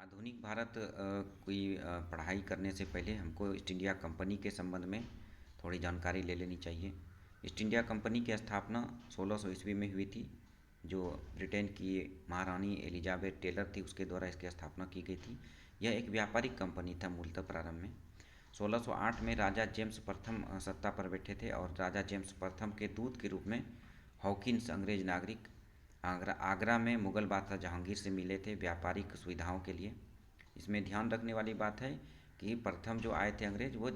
आधुनिक भारत कोई पढ़ाई करने से पहले हमको ईस्ट इंडिया कंपनी के संबंध में थोड़ी जानकारी ले लेनी चाहिए। ईस्ट इंडिया कंपनी की स्थापना 1600 ईस्वी में हुई थी, जो ब्रिटेन की महारानी एलिजाबेथ टेलर थी, उसके द्वारा इसकी स्थापना की गई थी। यह एक व्यापारिक कंपनी था मूलतः प्रारंभ में। 1608 में राजा जेम्स प्रथम सत्ता पर बैठे थे और राजा जेम्स प्रथम के दूत के रूप में हॉकिंस अंग्रेज नागरिक आगरा में मुगल बादशाह जहांगीर से मिले थे व्यापारिक सुविधाओं के लिए। इसमें ध्यान रखने वाली बात है कि प्रथम जो आए थे अंग्रेज वो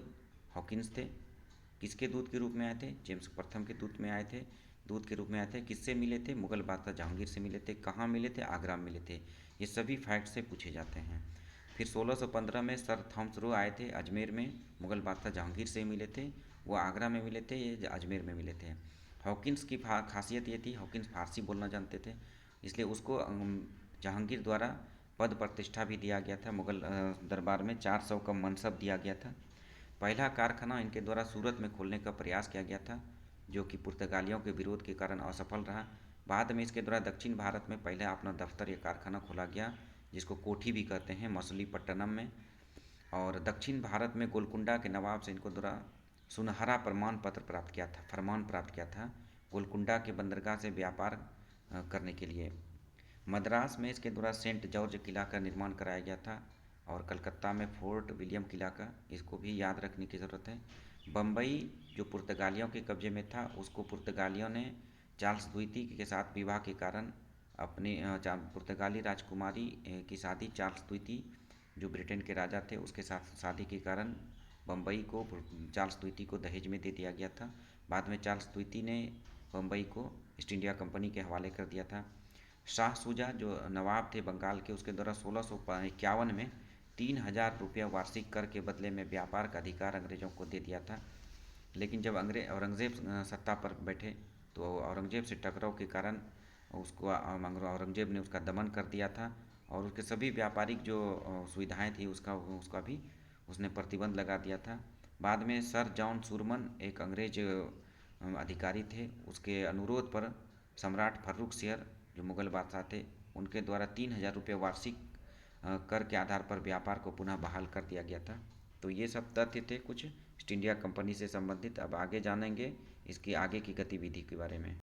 हॉकिंस थे। किसके दूत के रूप में आए थे? जेम्स प्रथम के दूत में आए थे, दूत के रूप में आए थे। किससे मिले थे? मुगल बादशाह जहांगीर से मिले थे। कहाँ मिले थे? आगरा में मिले थे। ये सभी फैक्ट से पूछे जाते हैं। फिर 1615 में सर थॉमस रो आए थे अजमेर में, मुगल बादशाह जहांगीर से मिले थे, वो आगरा में मिले थे, ये अजमेर में मिले थे। हॉकिंस की खासियत ये थी, हॉकिंस फारसी बोलना जानते थे, इसलिए उसको जहांगीर द्वारा पद प्रतिष्ठा भी दिया गया था। मुगल दरबार में 400 का मनसब दिया गया था। पहला कारखाना इनके द्वारा सूरत में खोलने का प्रयास किया गया था, जो कि पुर्तगालियों के विरोध के कारण असफल रहा। बाद में इसके द्वारा दक्षिण भारत में पहला अपना दफ्तर या कारखाना खोला गया, जिसको कोठी भी कहते हैं, मछलीपट्टनम में। और दक्षिण भारत में गोलकुंडा के नवाब से इनको द्वारा सुनहरा प्रमाण पत्र प्राप्त किया था, फरमान प्राप्त किया था गोलकुंडा के बंदरगाह से व्यापार करने के लिए। मद्रास में इसके द्वारा सेंट जॉर्ज किला का निर्माण कराया गया था और कलकत्ता में फोर्ट विलियम किला का, इसको भी याद रखने की ज़रूरत है। बम्बई जो पुर्तगालियों के कब्जे में था, उसको पुर्तगालियों ने चार्ल्स द्वितीय के साथ विवाह के कारण अपनी पुर्तगाली राजकुमारी की शादी चार्ल्स द्वितीय जो ब्रिटेन के राजा थे उसके साथ शादी के कारण बम्बई को चार्ल्स द्वितीय को दहेज में दे दिया गया था। बाद में चार्ल्स द्वितीय ने बम्बई को ईस्ट इंडिया कंपनी के हवाले कर दिया था। शाह शुजा जो नवाब थे बंगाल के, उसके द्वारा 1651 में 3000 रुपया वार्षिक कर के बदले में व्यापार का अधिकार अंग्रेज़ों को दे दिया था। लेकिन जब औरंगज़ेब सत्ता पर बैठे तो औरंगज़ेब से टकराव के कारण उसको औरंगज़ेब ने उसका दमन कर दिया था और उसके सभी व्यापारिक जो सुविधाएं थी उसका भी उसने प्रतिबंध लगा दिया था। बाद में सर जॉन सुरमन एक अंग्रेज अधिकारी थे, उसके अनुरोध पर सम्राट फर्रुख शेर जो मुगल बादशाह थे, उनके द्वारा 3000 रुपये वार्षिक कर के आधार पर व्यापार को पुनः बहाल कर दिया गया था। तो ये सब तथ्य थे कुछ ईस्ट इंडिया कंपनी से संबंधित। अब आगे जानेंगे इसकी आगे की गतिविधि के बारे में।